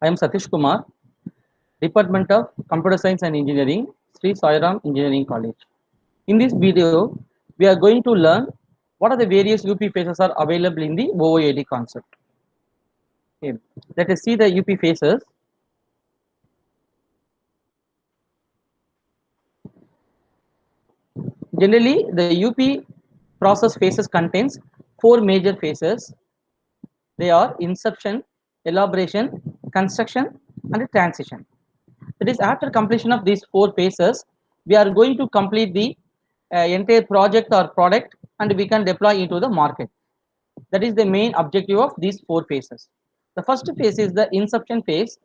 I am Satish Kumar, Department of Computer Science and Engineering, Sri Sairam Engineering College. In this video, we are going to learn what are the various UP phases are available in the OOAD concept. Okay. Let us see the UP phases. Generally, the UP process phases contains four major phases. They are inception, elaboration, construction, and transition. That is, after completion of these four phases, we are going to complete the entire project or product and we can deploy into the market. That is the main objective of these four phases. The first phase is the inception phase.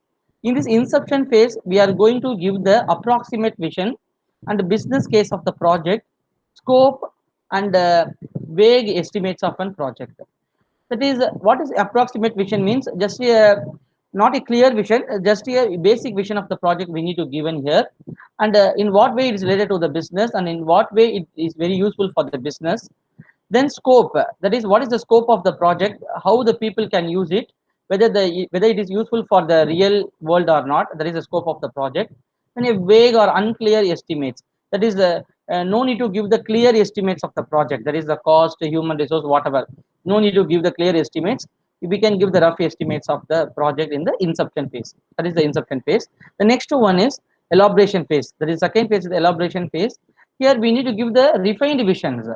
In this inception phase, we are going to give the approximate vision and business case of the project, scope, and vague estimates of a project. That is, what is approximate vision means just a not a clear vision, just a basic vision of the project we need to given here, and in what way it is related to the business and in what way it is very useful for the business. Then scope, that is what is the scope of the project, how the people can use it, whether it is useful for the real world or not, that is the scope of the project. Then a vague or unclear estimates, that is the no need to give the clear estimates of the project, that is the cost, human resource, whatever. No need to give the clear estimates. We can give the rough estimates of the project in the inception phase. That is the inception phase. The next one is elaboration phase. That is second phase is the elaboration phase. Here we need to give the refined visions.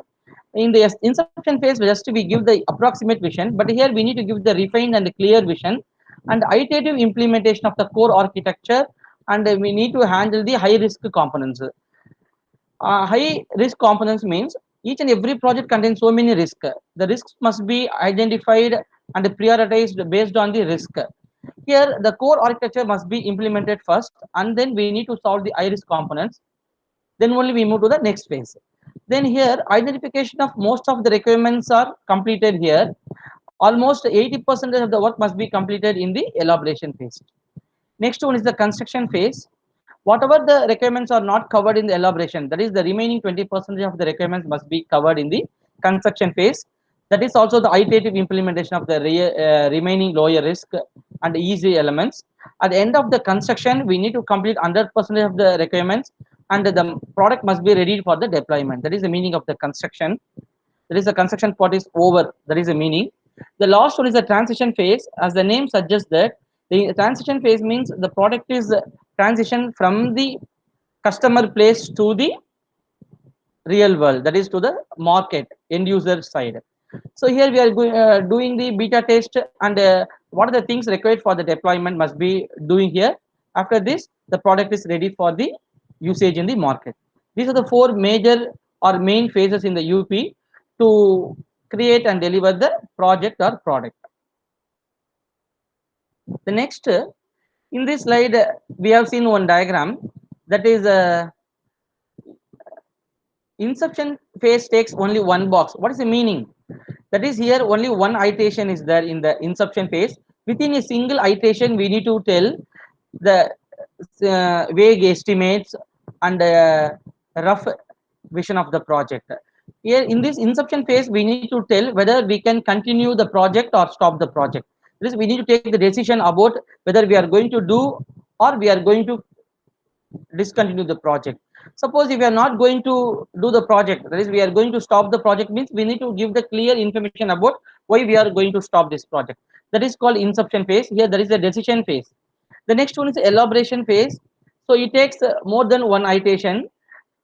In the inception phase, just we give the approximate vision, but here we need to give the refined and clear vision and iterative implementation of the core architecture, and we need to handle the high risk components. High risk components means each and every project contains so many risks. The risks must be identified and prioritized based on the risk. Here, the core architecture must be implemented first, and then we need to solve the high risk components. Then only we move to the next phase. Then here, identification of most of the requirements are completed here. Almost 80% of the work must be completed in the elaboration phase. Next one is the construction phase. Whatever the requirements are not covered in the elaboration, that is the remaining 20% of the requirements must be covered in the construction phase. That is also the iterative implementation of the remaining lower risk and easy elements. At the end of the construction, we need to complete 100% of the requirements and the product must be ready for the deployment. That is the meaning of the construction. That is the construction part is over. That is the meaning. The last one is the transition phase. As the name suggests that the transition phase means the product is transition from the customer place to the real world, that is to the market end user side. So here we are doing the beta test and what are the things required for the deployment must be doing here. After this, the product is ready for the usage in the market. These are the four major or main phases in the UP to create and deliver the project or product. The next, in this slide, we have seen one diagram, that is inception phase takes only one box. What is the meaning? That is, here only one iteration is there in the inception phase. Within a single iteration, we need to tell the vague estimates and rough vision of the project. Here in this inception phase, we need to tell whether we can continue the project or stop the project. This we need to take the decision about whether we are going to do or we are going to discontinue the project. Suppose if we are not going to do the project, that is we are going to stop the project, means we need to give the clear information about why we are going to stop this project. That is called inception phase. Here there is a decision phase. The next one is elaboration phase. So it takes more than one iteration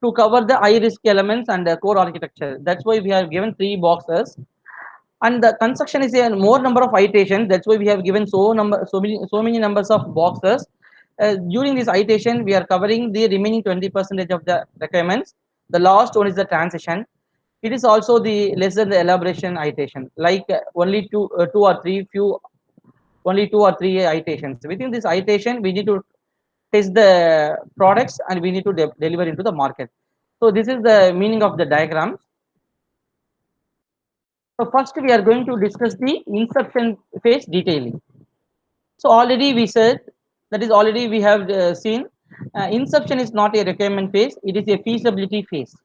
to cover the high risk elements and the core architecture. That's why we have given three boxes. And the construction is a more number of iterations. That's why we have given so many numbers of boxes. During this iteration, we are covering the remaining 20% of the requirements. The last one is the transition. It is also the less than the elaboration iteration, like only two or three iterations. Within this iteration, we need to test the products and we need to deliver into the market. So this is the meaning of the diagram. So first we are going to discuss the inception phase detailing. So already we said, that is already we have seen, inception is not a requirement phase, it is a feasibility phase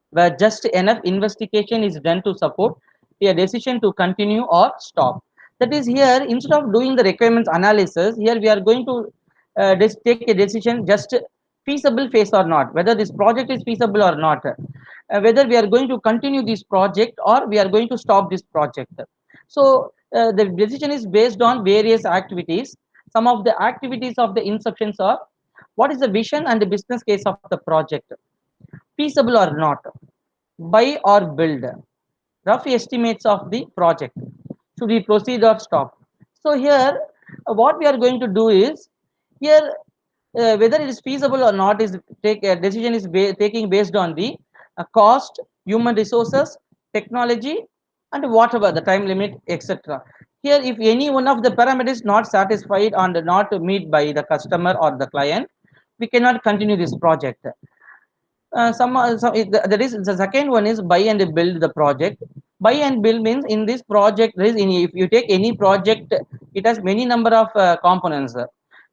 where just enough investigation is done to support a decision to continue or stop. That is here, instead of doing the requirements analysis, here we are going to take a decision just feasible phase or not, whether this project is feasible or not, whether we are going to continue this project or we are going to stop this project. So the decision is based on various activities. Some of the activities of the inceptions are: what is the vision and the business case of the project, feasible or not, buy or build, rough estimates of the project, should we proceed or stop. So here what we are going to do is, here whether it is feasible or not is take a decision is taking based on the cost, human resources, technology, and whatever the time limit, etc. Here if any one of the parameters not satisfied and not meet by the customer or the client, we cannot continue this project. That is the second one is buy and build the project. Buy and build means in this project there is in, if you take any project, it has many number of components.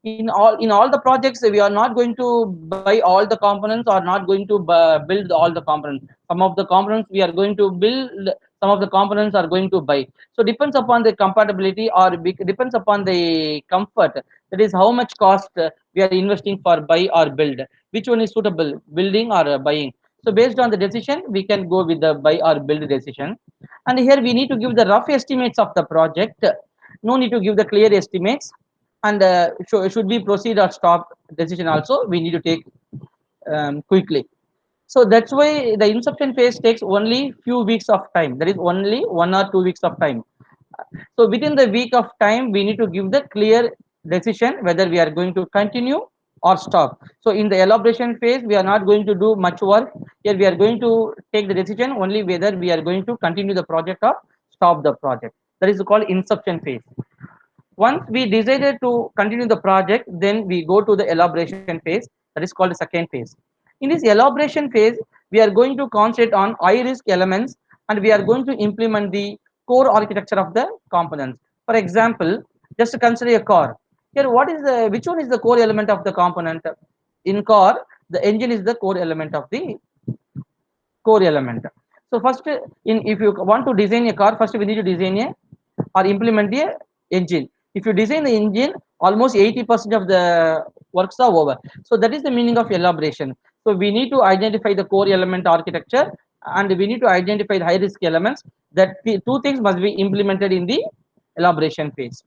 In all the projects we are not going to buy all the components or not going to build all the components. Some of the components we are going to build, some of the components are going to buy. So depends upon the compatibility or depends upon the comfort, that is how much cost we are investing for buy or build, which one is suitable, building or buying. So based on the decision we can go with the buy or build decision. And here we need to give the rough estimates of the project, no need to give the clear estimates. And should we proceed or stop decision also we need to take quickly. So that's why the inception phase takes only few weeks of time, that is only 1 or 2 weeks of time. So within the week of time we need to give the clear decision whether we are going to continue or stop. So in the elaboration phase we are not going to do much work. Here we are going to take the decision only whether we are going to continue the project or stop the project. That is called inception phase. Once we decided to continue the project, then we go to the elaboration phase, that is called the second phase. In this elaboration phase, we are going to concentrate on high risk elements and we are going to implement the core architecture of the components. For example, just to consider a car. Here, which one is the core element of the component? In car, the engine is the core element of the core element. So first, if you want to design a car, first we need to design a or implement the engine. If you design the engine, almost 80% of the works are over. So that is the meaning of elaboration. So we need to identify the core element architecture and we need to identify the high risk elements. That the two things must be implemented in the elaboration phase.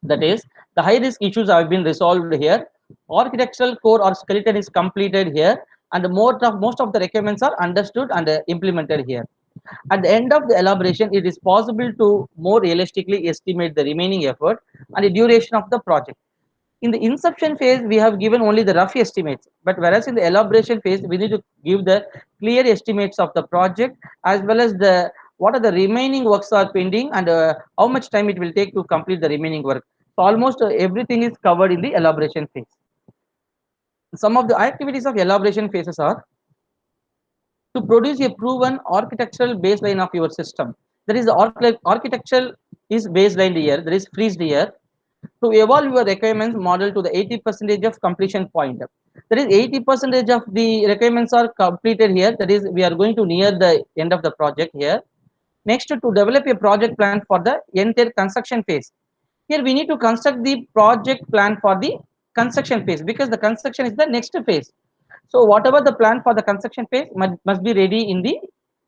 That is, the high risk issues have been resolved here. Architectural core or skeleton is completed here, and most of the requirements are understood and implemented here. At the end of the elaboration, it is possible to more realistically estimate the remaining effort and the duration of the project. In the inception phase, we have given only the rough estimates, but whereas in the elaboration phase, we need to give the clear estimates of the project as well as the what are the remaining works are pending and how much time it will take to complete the remaining work. So almost everything is covered in the elaboration phase. Some of the activities of elaboration phases are to produce a proven architectural baseline of your system. That is the architectural is baseline here, there is freezed here. To evolve your requirements model to the 80% of completion point. That is 80% of the requirements are completed here. That is we are going to near the end of the project here. Next, to develop a project plan for the entire construction phase. Here we need to construct the project plan for the construction phase because the construction is the next phase. So whatever the plan for the construction phase must be ready in the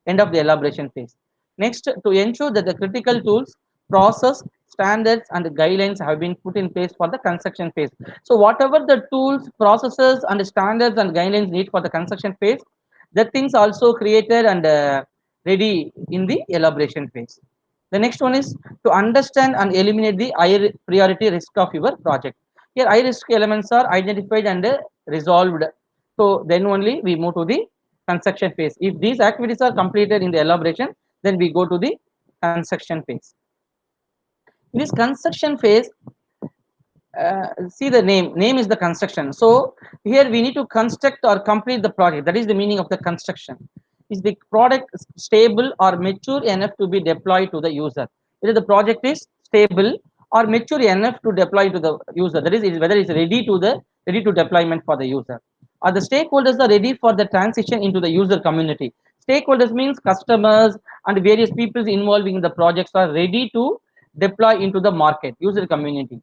end of the elaboration phase. Next, to ensure that the critical tools, process, standards, and guidelines have been put in place for the construction phase. So whatever the tools, processes, and standards and guidelines need for the construction phase, the things also created and ready in the elaboration phase. The next one is to understand and eliminate the high priority risk of your project. Here, high risk elements are identified and resolved. So then only we move to the construction phase. If these activities are completed in the elaboration, then we go to the construction phase. In this construction phase, see the name is the construction. So here we need to construct or complete the project. That is the meaning of the construction. Is the product stable or mature enough to be deployed to the user? Whether the project is stable or mature enough to deploy to the user, that is whether it's ready to deployment for the user, or the stakeholders are ready for the transition into the user community. Stakeholders means customers and various people involving in the projects are ready to deploy into the market user community.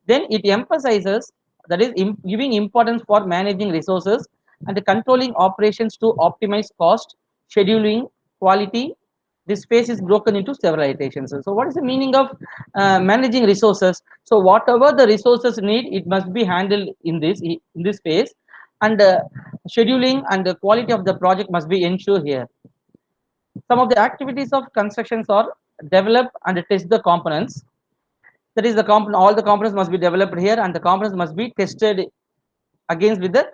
Then it emphasizes, that is giving importance for managing resources and controlling operations to optimize cost, scheduling, quality. This phase is broken into several iterations. So what is the meaning of managing resources? So whatever the resources need, it must be handled in this phase, and scheduling and the quality of the project must be ensured here. Some of the activities of constructions are develop and test the components. That is the component, all the components must be developed here, and the components must be tested against with the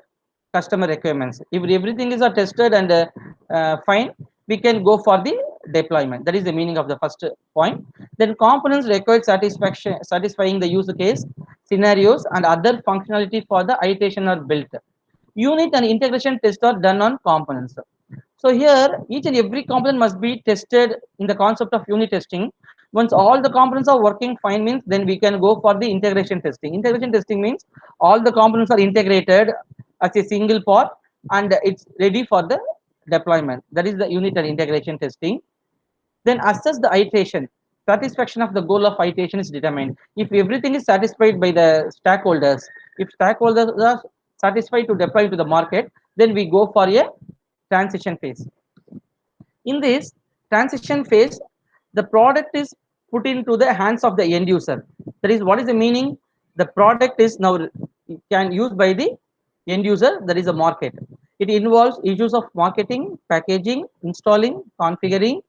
customer requirements. If everything is tested and fine, we can go for the deployment. That is the meaning of the first point. Then components require satisfying the use case scenarios and other functionality for the iteration are built. Unit and integration tests are done on components. So here, each and every component must be tested in the concept of unit testing. Once all the components are working fine means, then we can go for the integration testing. Integration testing means all the components are integrated as a single part and it's ready for the deployment. That is the unit and integration testing. Then assess the iteration. Satisfaction of the goal of iteration is determined. If everything is satisfied by the stakeholders, if stakeholders are satisfied to deploy to the market, then we go for a transition phase. In this transition phase, the product is put into the hands of the end user. That is, what is the meaning? The product is now can use by the end user, that is a market. It involves issues of marketing, packaging, installing, configuring,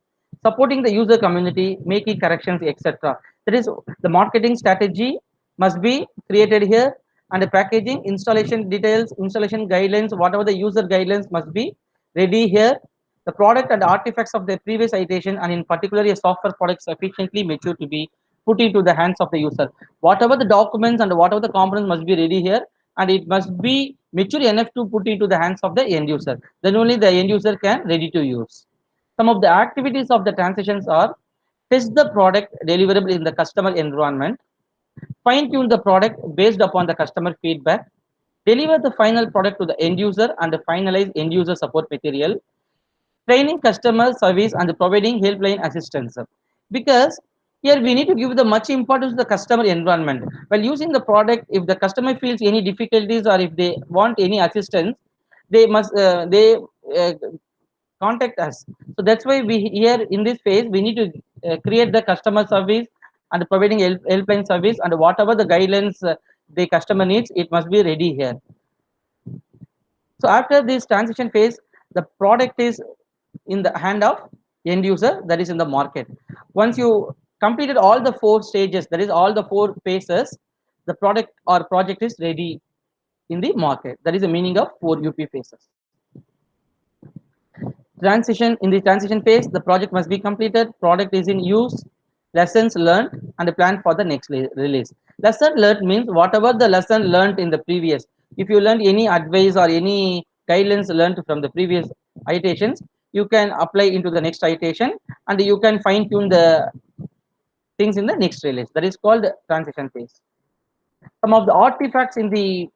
supporting the user community, making corrections, etc. That is, the marketing strategy must be created here, and the packaging, installation details, installation guidelines, whatever the user guidelines must be ready here. The product and artifacts of the previous iteration, and in particular a software product sufficiently mature to be put into the hands of the user. Whatever the documents and whatever the components must be ready here, and it must be mature enough to put into the hands of the end user. Then only the end user can ready to use. Some of the activities of the transitions are: test the product deliverable in the customer environment, fine tune the product based upon the customer feedback, deliver the final product to the end user and finalize end user support material, training customer service and providing helpline assistance. Because here we need to give the much importance to the customer environment. While using the product, if the customer feels any difficulties or if they want any assistance, they contact us. So that's why we here in this phase we need to create the customer service and providing helpline service, and whatever the guidelines the customer needs, it must be ready here. So after this transition phase, the product is in the hand of end user, that is in the market. Once you completed all the four stages, that is all the four phases, the product or project is ready in the market. That is the meaning of 4 UP phases. Transition, in the transition phase, the project must be completed, product is in use, lessons learned, and a plan for the next release. Lesson learned means whatever the lesson learned in the previous, if you learned any advice or any guidelines learned from the previous iterations, you can apply into the next iteration, and you can fine tune the things in the next release. That is called transition phase. Some of the artifacts in the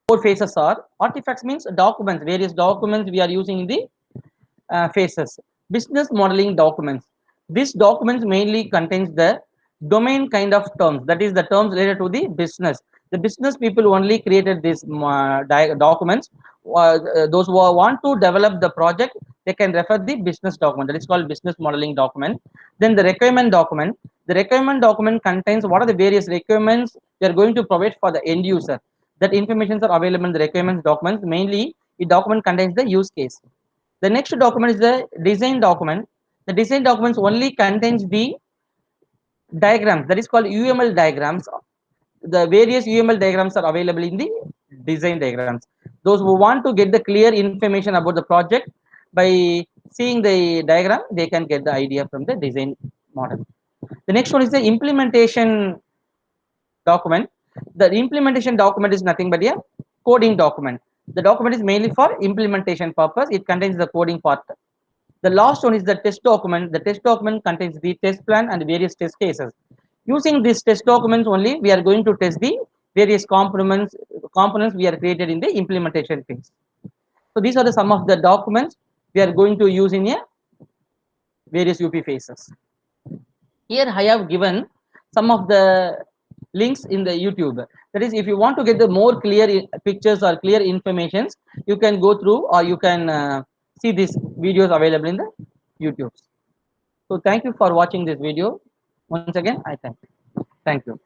4 phases are: artifacts means documents, various documents we are using in the phases. Business modeling documents. This documents mainly contains the domain kind of terms, that is the terms related to the business. The business people only created these documents. Those who want to develop the project, they can refer the business document, that is called business modeling document. Then the requirement document. The requirement document contains what are the various requirements they are going to provide for the end user. That informations are available in the requirements documents. Mainly, the document contains the use case. The next document is the design document. The design documents only contains the diagrams, that is called UML diagrams. The various UML diagrams are available in the design diagrams. Those who want to get the clear information about the project by seeing the diagram, they can get the idea from the design model. The next one is the implementation document. The implementation document is nothing but a coding document. The document is mainly for implementation purpose. It contains the coding part. The last one is the test document. The test document contains the test plan and various test cases. Using these test documents only, we are going to test the various components we are created in the implementation phase. So these are the some of the documents we are going to use in a various UP phases. Here I have given some of the links in the YouTube. That is, if you want to get the more clear pictures or clear informations, you can go through or you can see these videos available in the YouTube. So thank you for watching this video. Once again, I thank you. Thank you.